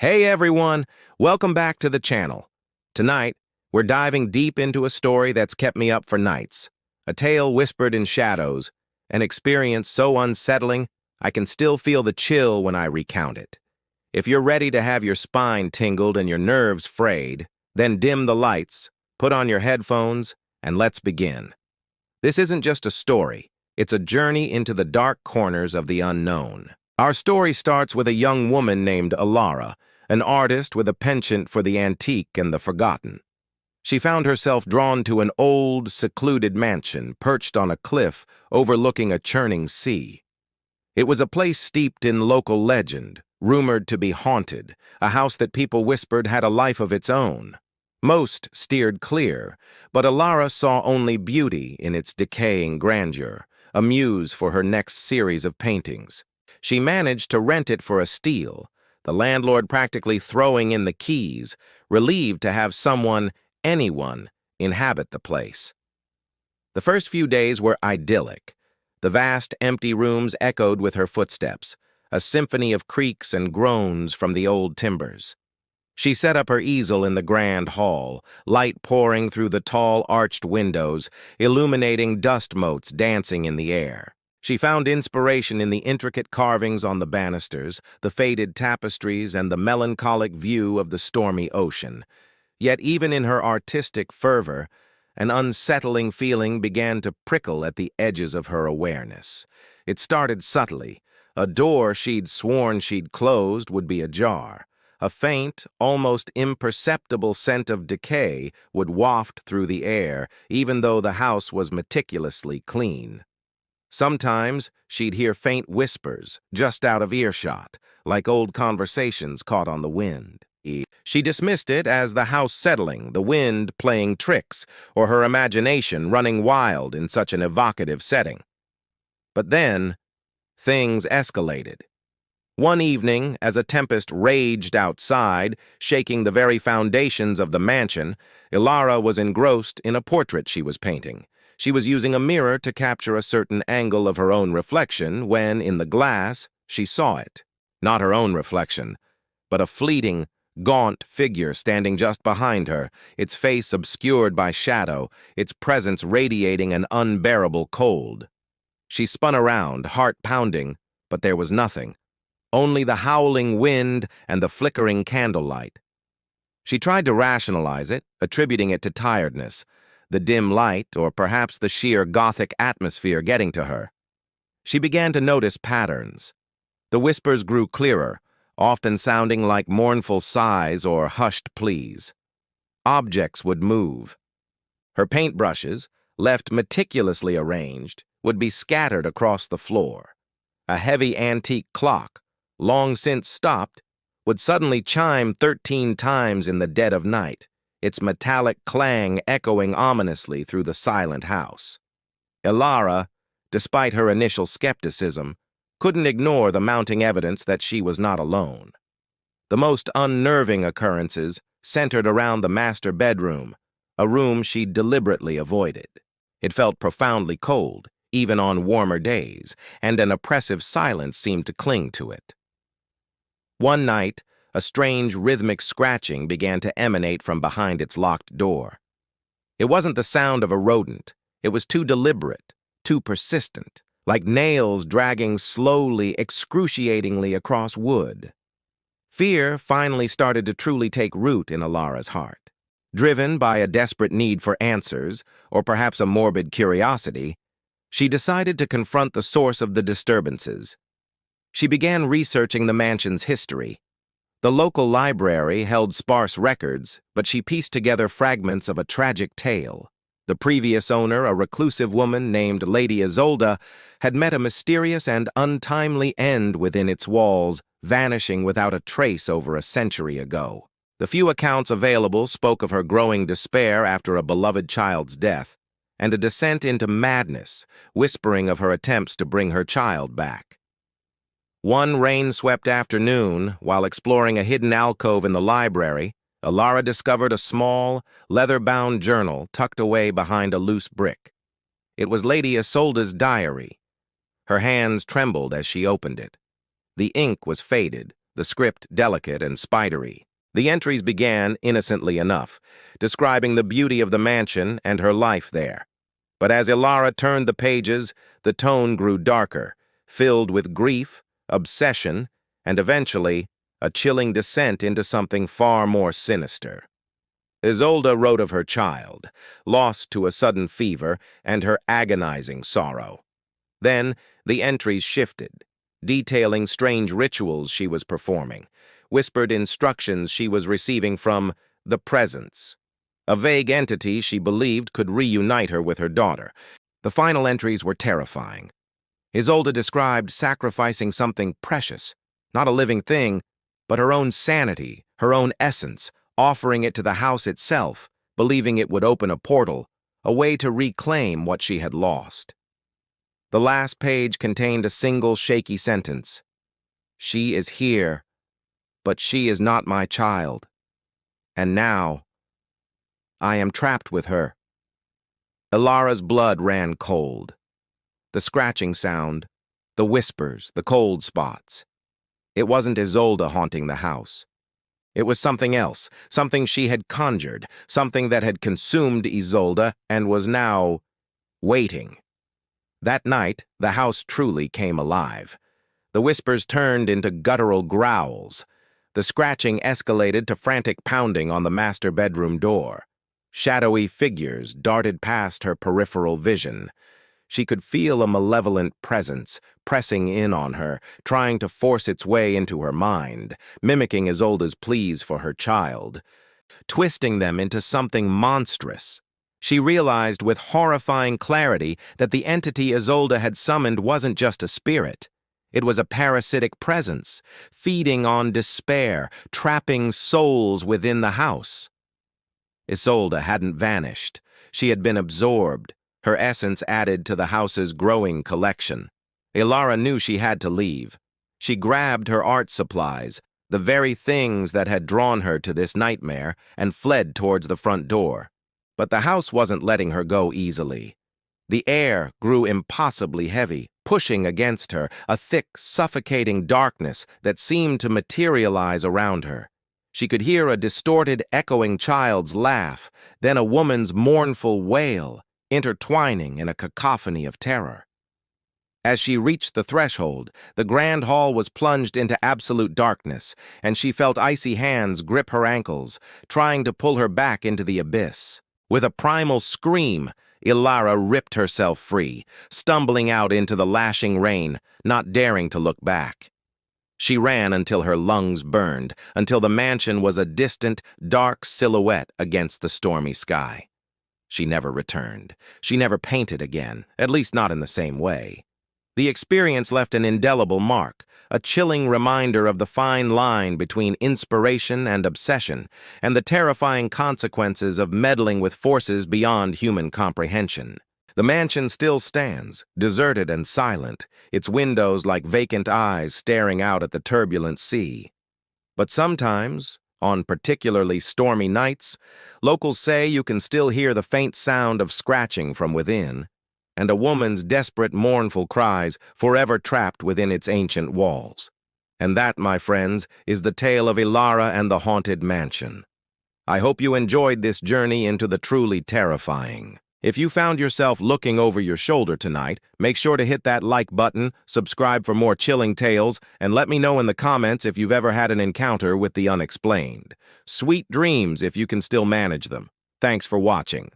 Hey everyone, welcome back to the channel. Tonight, we're diving deep into a story that's kept me up for nights. A tale whispered in shadows, an experience so unsettling I can still feel the chill when I recount it. If you're ready to have your spine tingled and your nerves frayed, then dim the lights, put on your headphones, and let's begin. This isn't just a story, it's a journey into the dark corners of the unknown. Our story starts with a young woman named Alara, an artist with a penchant for the antique and the forgotten. She found herself drawn to an old, secluded mansion perched on a cliff overlooking a churning sea. It was a place steeped in local legend, rumored to be haunted, a house that people whispered had a life of its own. Most steered clear, but Alara saw only beauty in its decaying grandeur, a muse for her next series of paintings. She managed to rent it for a steal, the landlord practically throwing in the keys, relieved to have anyone, inhabit the place. The first few days were idyllic. The vast, empty rooms echoed with her footsteps, a symphony of creaks and groans from the old timbers. She set up her easel in the grand hall, light pouring through the tall, arched windows, illuminating dust motes dancing in the air. She found inspiration in the intricate carvings on the banisters, the faded tapestries, and the melancholic view of the stormy ocean. Yet even in her artistic fervor, an unsettling feeling began to prickle at the edges of her awareness. It started subtly. A door she'd sworn she'd closed would be ajar. A faint, almost imperceptible scent of decay would waft through the air, even though the house was meticulously clean. Sometimes she'd hear faint whispers, just out of earshot, like old conversations caught on the wind. She dismissed it as the house settling, the wind playing tricks, or her imagination running wild in such an evocative setting. But then, things escalated. One evening, as a tempest raged outside, shaking the very foundations of the mansion, Alara was engrossed in a portrait she was painting. She was using a mirror to capture a certain angle of her own reflection when, in the glass, she saw it. Not her own reflection, but a fleeting, gaunt figure standing just behind her, its face obscured by shadow, its presence radiating an unbearable cold. She spun around, heart pounding, but there was nothing. Only the howling wind and the flickering candlelight. She tried to rationalize it, attributing it to tiredness, the dim light, or perhaps the sheer gothic atmosphere getting to her. She began to notice patterns. The whispers grew clearer, often sounding like mournful sighs or hushed pleas. Objects would move. Her paintbrushes, left meticulously arranged, would be scattered across the floor. A heavy antique clock, long since stopped, would suddenly chime 13 times in the dead of night, its metallic clang echoing ominously through the silent house. Alara, despite her initial skepticism, couldn't ignore the mounting evidence that she was not alone. The most unnerving occurrences centered around the master bedroom, a room she deliberately avoided. It felt profoundly cold, even on warmer days, and an oppressive silence seemed to cling to it. One night, a strange rhythmic scratching began to emanate from behind its locked door. It wasn't the sound of a rodent. It was too deliberate, too persistent, like nails dragging slowly, excruciatingly across wood. Fear finally started to truly take root in Alara's heart. Driven by a desperate need for answers, or perhaps a morbid curiosity, she decided to confront the source of the disturbances. She began researching the mansion's history. The local library held sparse records, but she pieced together fragments of a tragic tale. The previous owner, a reclusive woman named Lady Isolda, had met a mysterious and untimely end within its walls, vanishing without a trace over a century ago. The few accounts available spoke of her growing despair after a beloved child's death, and a descent into madness, whispering of her attempts to bring her child back. One rain-swept afternoon, while exploring a hidden alcove in the library, Alara discovered a small, leather-bound journal tucked away behind a loose brick. It was Lady Isolda's diary. Her hands trembled as she opened it. The ink was faded, the script delicate and spidery. The entries began innocently enough, describing the beauty of the mansion and her life there. But as Ilara turned the pages, the tone grew darker, filled with grief, obsession, and eventually a chilling descent into something far more sinister. Isolde wrote of her child, lost to a sudden fever, and her agonizing sorrow. Then the entries shifted, detailing strange rituals she was performing, whispered instructions she was receiving from the Presence, a vague entity she believed could reunite her with her daughter. The final entries were terrifying. Isolde described sacrificing something precious, not a living thing, but her own sanity, her own essence, offering it to the house itself, believing it would open a portal, a way to reclaim what she had lost. The last page contained a single shaky sentence. "She is here, but she is not my child. And now, I am trapped with her." Ilara's blood ran cold. The scratching sound, the whispers, the cold spots. It wasn't Isolde haunting the house. It was something else, something she had conjured, something that had consumed Isolde and was now waiting. That night, the house truly came alive. The whispers turned into guttural growls. The scratching escalated to frantic pounding on the master bedroom door. Shadowy figures darted past her peripheral vision. She could feel a malevolent presence pressing in on her, trying to force its way into her mind, mimicking Isolde's pleas for her child, twisting them into something monstrous. She realized with horrifying clarity that the entity Isolde had summoned wasn't just a spirit. It was a parasitic presence, feeding on despair, trapping souls within the house. Isolde hadn't vanished. She had been absorbed, her essence added to the house's growing collection. Ilara knew she had to leave. She grabbed her art supplies, the very things that had drawn her to this nightmare, and fled towards the front door. But the house wasn't letting her go easily. The air grew impossibly heavy, pushing against her, a thick, suffocating darkness that seemed to materialize around her. She could hear a distorted, echoing child's laugh, then a woman's mournful wail, intertwining in a cacophony of terror. As she reached the threshold, the grand hall was plunged into absolute darkness, and she felt icy hands grip her ankles, trying to pull her back into the abyss. With a primal scream, Ilara ripped herself free, stumbling out into the lashing rain, not daring to look back. She ran until her lungs burned, until the mansion was a distant, dark silhouette against the stormy sky. She never returned. She never painted again, at least not in the same way. The experience left an indelible mark, a chilling reminder of the fine line between inspiration and obsession, and the terrifying consequences of meddling with forces beyond human comprehension. The mansion still stands, deserted and silent, its windows like vacant eyes staring out at the turbulent sea. But sometimes, on particularly stormy nights, locals say you can still hear the faint sound of scratching from within, and a woman's desperate, mournful cries forever trapped within its ancient walls. And that, my friends, is the tale of Ilara and the Haunted Mansion. I hope you enjoyed this journey into the truly terrifying. If you found yourself looking over your shoulder tonight, make sure to hit that like button, subscribe for more chilling tales, and let me know in the comments if you've ever had an encounter with the unexplained. Sweet dreams if you can still manage them. Thanks for watching.